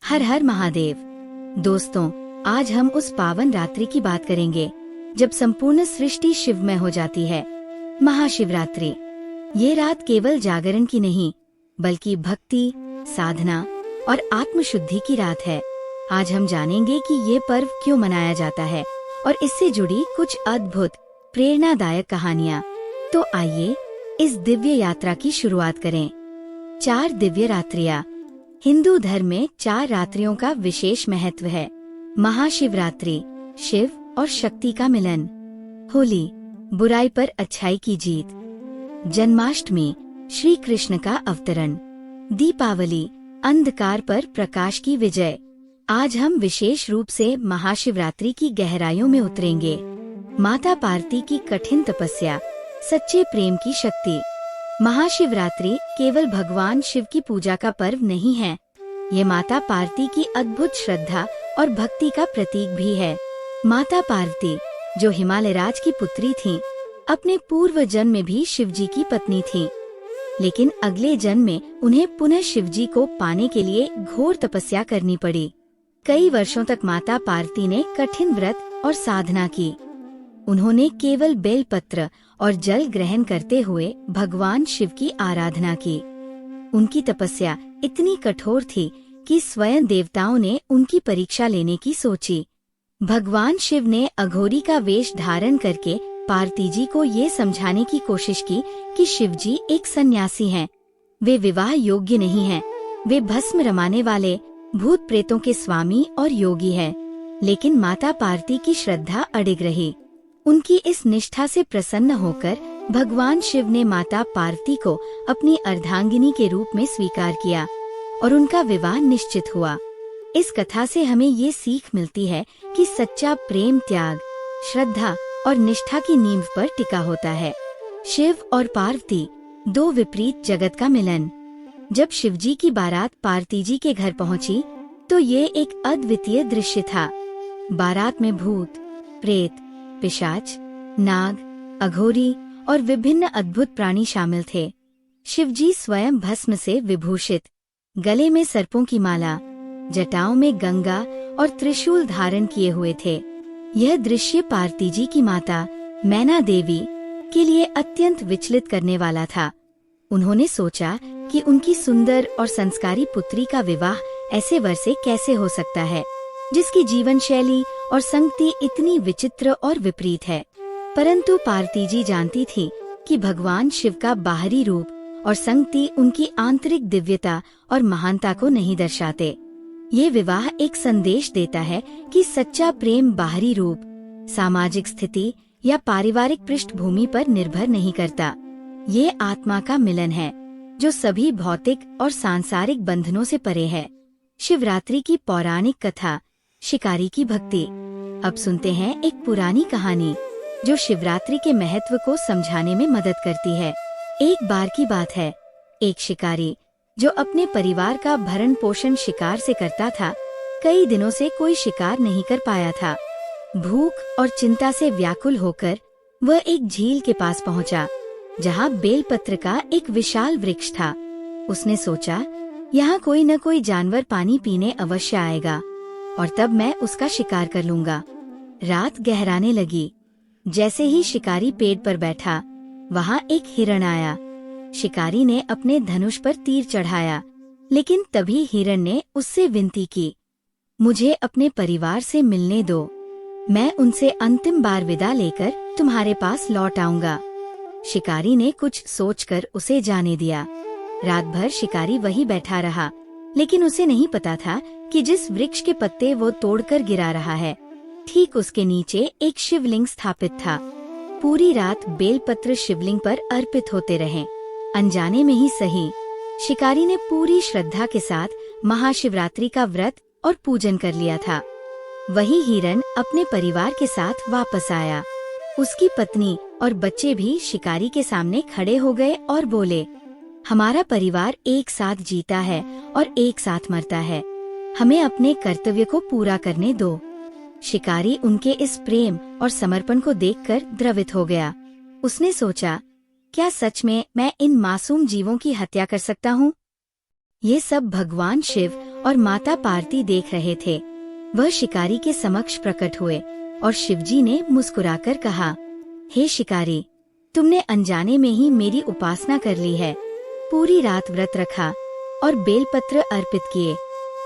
हर हर महादेव। दोस्तों, आज हम उस पावन रात्रि की बात करेंगे जब संपूर्ण सृष्टि शिवमय हो जाती है, महाशिवरात्रि। ये रात केवल जागरण की नहीं, बल्कि भक्ति, साधना और आत्मशुद्धि की रात है। आज हम जानेंगे कि ये पर्व क्यों मनाया जाता है और इससे जुड़ी कुछ अद्भुत प्रेरणादायक कहानियाँ। तो आइए इस दिव्य यात्रा की शुरुआत करें। 4 दिव्य रात्रियाँ। हिंदू धर्म में 4 रात्रियों का विशेष महत्व है। महाशिवरात्रि, शिव और शक्ति का मिलन। होली, बुराई पर अच्छाई की जीत। जन्माष्टमी, श्री कृष्ण का अवतरण। दीपावली, अंधकार पर प्रकाश की विजय। आज हम विशेष रूप से महाशिवरात्रि की गहराइयों में उतरेंगे। माता पार्वती की कठिन तपस्या, सच्चे प्रेम की शक्ति। महाशिवरात्रि केवल भगवान शिव की पूजा का पर्व नहीं है, ये माता पार्वती की अद्भुत श्रद्धा और भक्ति का प्रतीक भी है। माता पार्वती, जो हिमालय राज की पुत्री थीं, अपने पूर्व जन्म में भी शिवजी की पत्नी थीं, लेकिन अगले जन्म में उन्हें पुनः शिवजी को पाने के लिए घोर तपस्या करनी पड़ी। कई वर्षों तक माता पार्वती ने कठिन व्रत और साधना की। उन्होंने केवल बेलपत्र और जल ग्रहण करते हुए भगवान शिव की आराधना की। उनकी तपस्या इतनी कठोर थी कि स्वयं देवताओं ने उनकी परीक्षा लेने की सोची। भगवान शिव ने अघोरी का वेश धारण करके पार्वती जी को ये समझाने की कोशिश की कि शिवजी एक सन्यासी हैं, वे विवाह योग्य नहीं हैं, वे भस्म रमाने वाले भूत प्रेतों के स्वामी और योगी हैं। लेकिन माता पार्वती की श्रद्धा अडिग रही। उनकी इस निष्ठा से प्रसन्न होकर भगवान शिव ने माता पार्वती को अपनी अर्धांगिनी के रूप में स्वीकार किया और उनका विवाह निश्चित हुआ। इस कथा से हमें ये सीख मिलती है कि सच्चा प्रेम त्याग, श्रद्धा और निष्ठा की नींव पर टिका होता है। शिव और पार्वती, 2 विपरीत जगत का मिलन। जब शिवजी की बारात पार्वती जी के घर पहुंची, तो ये एक अद्वितीय दृश्य था। बारात में भूत, प्रेत, पिशाच, नाग, अघोरी और विभिन्न अद्भुत प्राणी शामिल थे। शिवजी स्वयं भस्म से विभूषित, गले में सर्पों की माला, जटाओं में गंगा और त्रिशूल धारण किए हुए थे। यह दृश्य पार्वती जी की माता मैना देवी के लिए अत्यंत विचलित करने वाला था। उन्होंने सोचा कि उनकी सुंदर और संस्कारी पुत्री का विवाह ऐसे वर से कैसे हो सकता है, जिसकी जीवन शैली और संगति इतनी विचित्र और विपरीत है। परंतु पार्वती जी जानती थी कि भगवान शिव का बाहरी रूप और संगति उनकी आंतरिक दिव्यता और महानता को नहीं दर्शाते। ये विवाह एक संदेश देता है कि सच्चा प्रेम बाहरी रूप, सामाजिक स्थिति या पारिवारिक पृष्ठभूमि पर निर्भर नहीं करता। ये आत्मा का मिलन है, जो सभी भौतिक और सांसारिक बंधनों से परे है। शिवरात्रि की पौराणिक कथा, शिकारी की भक्ति। अब सुनते हैं एक पुरानी कहानी जो शिवरात्रि के महत्व को समझाने में मदद करती है। एक बार की बात है, एक शिकारी जो अपने परिवार का भरण पोषण शिकार से करता था, कई दिनों से कोई शिकार नहीं कर पाया था। भूख और चिंता से व्याकुल होकर वह एक झील के पास पहुंचा, जहां बेलपत्र का एक विशाल वृक्ष था। उसने सोचा, यहाँ कोई न कोई जानवर पानी पीने अवश्य आएगा और तब मैं उसका शिकार कर लूंगा। रात गहराने लगी। जैसे ही शिकारी पेड़ पर बैठा, वहाँ एक हिरण आया। शिकारी ने अपने धनुष पर तीर चढ़ाया, लेकिन तभी हिरण ने उससे विनती की, मुझे अपने परिवार से मिलने दो, मैं उनसे अंतिम बार विदा लेकर तुम्हारे पास लौट आऊंगा। शिकारी ने कुछ सोचकर उसे जाने दिया। रात भर शिकारी वही बैठा रहा, लेकिन उसे नहीं पता था कि जिस वृक्ष के पत्ते वो तोड़कर गिरा रहा है, ठीक उसके नीचे एक शिवलिंग स्थापित था। पूरी रात बेलपत्र शिवलिंग पर अर्पित होते रहे। अनजाने में ही सही, शिकारी ने पूरी श्रद्धा के साथ महाशिवरात्रि का व्रत और पूजन कर लिया था। वही हिरण अपने परिवार के साथ वापस आया। उसकी पत्नी और बच्चे भी शिकारी के सामने खड़े हो गए और बोले, हमारा परिवार एक साथ जीता है और एक साथ मरता है, हमें अपने कर्तव्य को पूरा करने दो। शिकारी उनके इस प्रेम और समर्पण को देखकर द्रवित हो गया। उसने सोचा, क्या सच में मैं इन मासूम जीवों की हत्या कर सकता हूँ? ये सब भगवान शिव और माता पार्वती देख रहे थे। वह शिकारी के समक्ष प्रकट हुए और शिवजी ने मुस्कुराकर कहा, हे शिकारी, तुमने अनजाने में ही मेरी उपासना कर ली है। पूरी रात व्रत रखा और बेलपत्र अर्पित किए।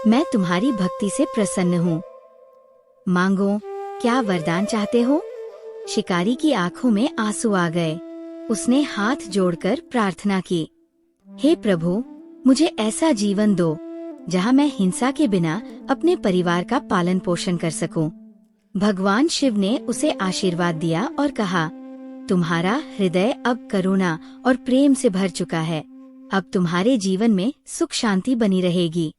मैं तुम्हारी भक्ति से प्रसन्न हूँ। मांगो, क्या वरदान चाहते हो? शिकारी की आंखों में आंसू आ गए। उसने हाथ जोड़कर प्रार्थना की, हे प्रभु, मुझे ऐसा जीवन दो जहाँ मैं हिंसा के बिना अपने परिवार का पालन पोषण कर सकूं। भगवान शिव ने उसे आशीर्वाद दिया और कहा, तुम्हारा हृदय अब करुणा और प्रेम से भर चुका है। अब तुम्हारे जीवन में सुख शांति बनी रहेगी।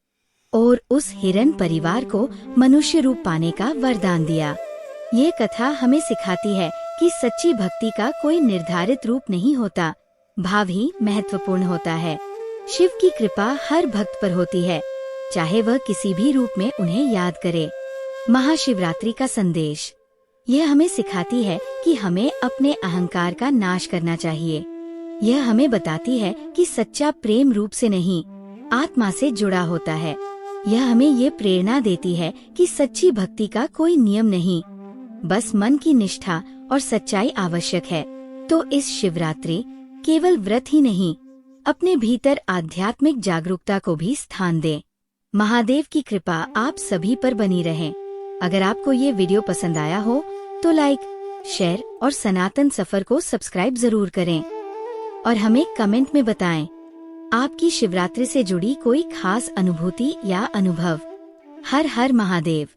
और उस हिरण परिवार को मनुष्य रूप पाने का वरदान दिया। ये कथा हमें सिखाती है कि सच्ची भक्ति का कोई निर्धारित रूप नहीं होता, भाव ही महत्वपूर्ण होता है। शिव की कृपा हर भक्त पर होती है, चाहे वह किसी भी रूप में उन्हें याद करे। महाशिवरात्रि का संदेश यह हमें सिखाती है कि हमें अपने अहंकार का नाश करना चाहिए। यह हमें बताती है कि सच्चा प्रेम रूप से नहीं, आत्मा से जुड़ा होता है। यह हमें ये प्रेरणा देती है कि सच्ची भक्ति का कोई नियम नहीं, बस मन की निष्ठा और सच्चाई आवश्यक है। तो इस शिवरात्रि केवल व्रत ही नहीं, अपने भीतर आध्यात्मिक जागरूकता को भी स्थान दें। महादेव की कृपा आप सभी पर बनी रहे। अगर आपको ये वीडियो पसंद आया हो तो लाइक, शेयर और सनातन सफर को सब्सक्राइब जरूर करें और हमें कमेंट में बताएं आपकी शिवरात्रि से जुड़ी कोई खास अनुभूति या अनुभव। हर हर महादेव।